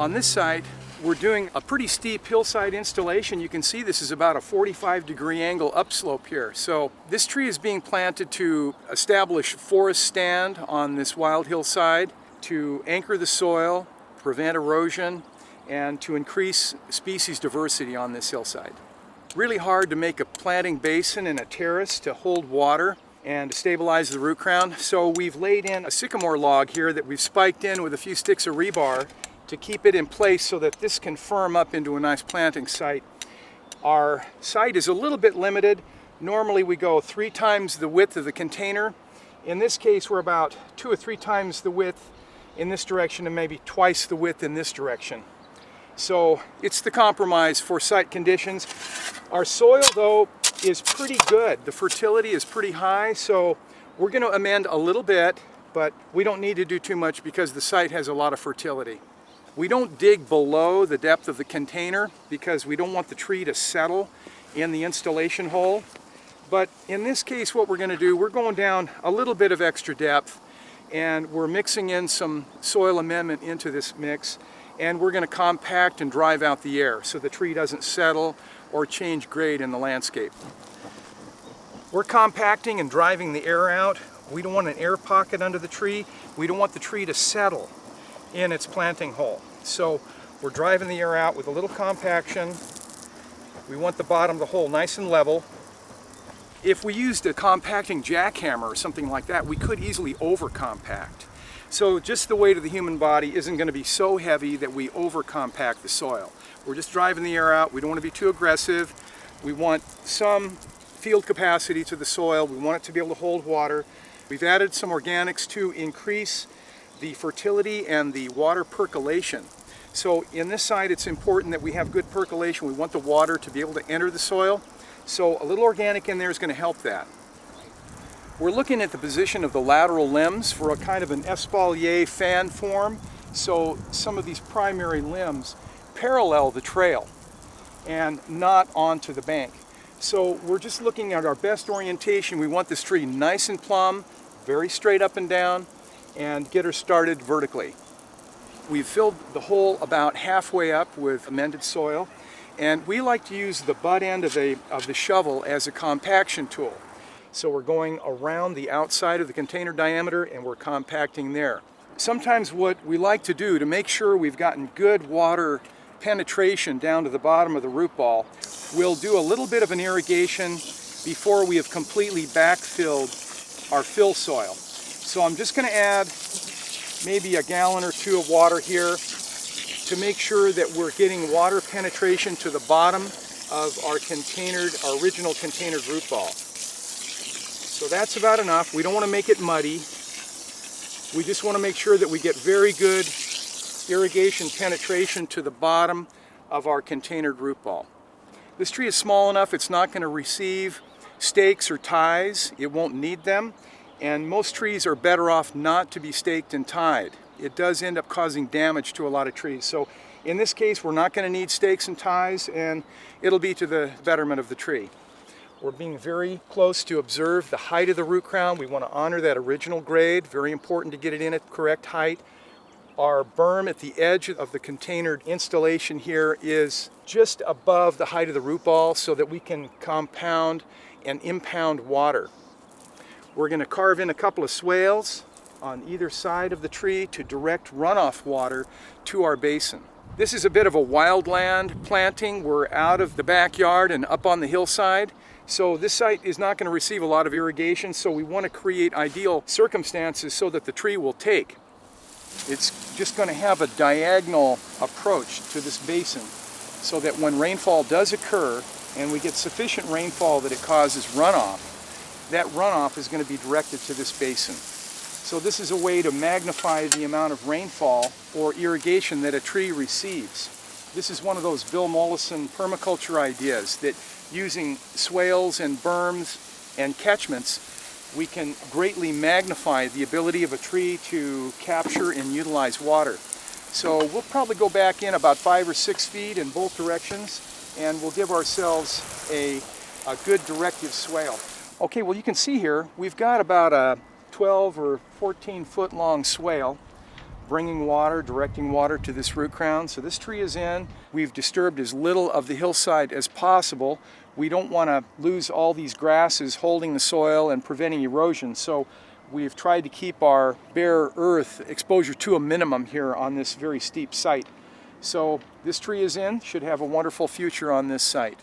On this site, we're doing a pretty steep hillside installation. You can see this is about a 45-degree angle upslope here. So this tree is being planted to establish forest stand on this wild hillside, to anchor the soil, prevent erosion, and to increase species diversity on this hillside. Really hard to make a planting basin and a terrace to hold water and to stabilize the root crown. So we've laid in a sycamore log here that we've spiked in with a few sticks of rebar to keep it in place so that this can firm up into a nice planting site. Our site is a little bit limited. Normally we go 3 times the width of the container. In this case, we're about 2 or 3 times the width in this direction and maybe twice the width in this direction. So it's the compromise for site conditions. Our soil, though, is pretty good. The fertility is pretty high, so we're going to amend a little bit, but we don't need to do too much because the site has a lot of fertility. We don't dig below the depth of the container because we don't want the tree to settle in the installation hole. But in this case, what we're going to do, we're going down a little bit of extra depth, and we're mixing in some soil amendment into this mix, and we're going to compact and drive out the air so the tree doesn't settle or change grade in the landscape. We're compacting and driving the air out. We don't want an air pocket under the tree. We don't want the tree to settle in its planting hole. So we're driving the air out with a little compaction. We want the bottom of the hole nice and level. If we used a compacting jackhammer or something like that, we could easily over-compact. So just the weight of the human body isn't going to be so heavy that we over-compact the soil. We're just driving the air out. We don't want to be too aggressive. We want some field capacity to the soil. We want it to be able to hold water. We've added some organics to increase the fertility and the water percolation. So in this site, it's important that we have good percolation. We want the water to be able to enter the soil. So a little organic in there is going to help that. We're looking at the position of the lateral limbs for a kind of an espalier fan form. So some of these primary limbs parallel the trail and not onto the bank. So we're just looking at our best orientation. We want this tree nice and plumb, very straight up and down, and get her started vertically. We've filled the hole about halfway up with amended soil, and we like to use the butt end of the shovel as a compaction tool. So we're going around the outside of the container diameter and we're compacting there. Sometimes what we like to do to make sure we've gotten good water penetration down to the bottom of the root ball, we'll do a little bit of an irrigation before we have completely backfilled our fill soil. So I'm just going to add maybe a gallon or 2 of water here to make sure that we're getting water penetration to the bottom of our original containered root ball. So that's about enough. We don't want to make it muddy. We just want to make sure that we get very good irrigation penetration to the bottom of our containered root ball. This tree is small enough, it's not going to receive stakes or ties. It won't need them. And most trees are better off not to be staked and tied. It does end up causing damage to a lot of trees. So in this case, we're not going to need stakes and ties, and it'll be to the betterment of the tree. We're being very close to observe the height of the root crown. We want to honor that original grade. Very important to get it in at the correct height. Our berm at the edge of the containered installation here is just above the height of the root ball so that we can compound and impound water. We're going to carve in a couple of swales on either side of the tree to direct runoff water to our basin. This is a bit of a wildland planting. We're out of the backyard and up on the hillside. So this site is not going to receive a lot of irrigation, so we want to create ideal circumstances so that the tree will take. It's just going to have a diagonal approach to this basin so that when rainfall does occur and we get sufficient rainfall that it causes runoff, that runoff is going to be directed to this basin. So this is a way to magnify the amount of rainfall or irrigation that a tree receives. This is one of those Bill Mollison permaculture ideas that using swales and berms and catchments, we can greatly magnify the ability of a tree to capture and utilize water. So we'll probably go back in about 5 or 6 feet in both directions, and we'll give ourselves a good directive swale. Okay, well you can see here, we've got about a 12 or 14 foot long swale. bringing water, directing water to this root crown. So this tree is in. We've disturbed as little of the hillside as possible. We don't want to lose all these grasses holding the soil and preventing erosion. So we've tried to keep our bare earth exposure to a minimum here on this very steep site. So this tree is in, should have a wonderful future on this site.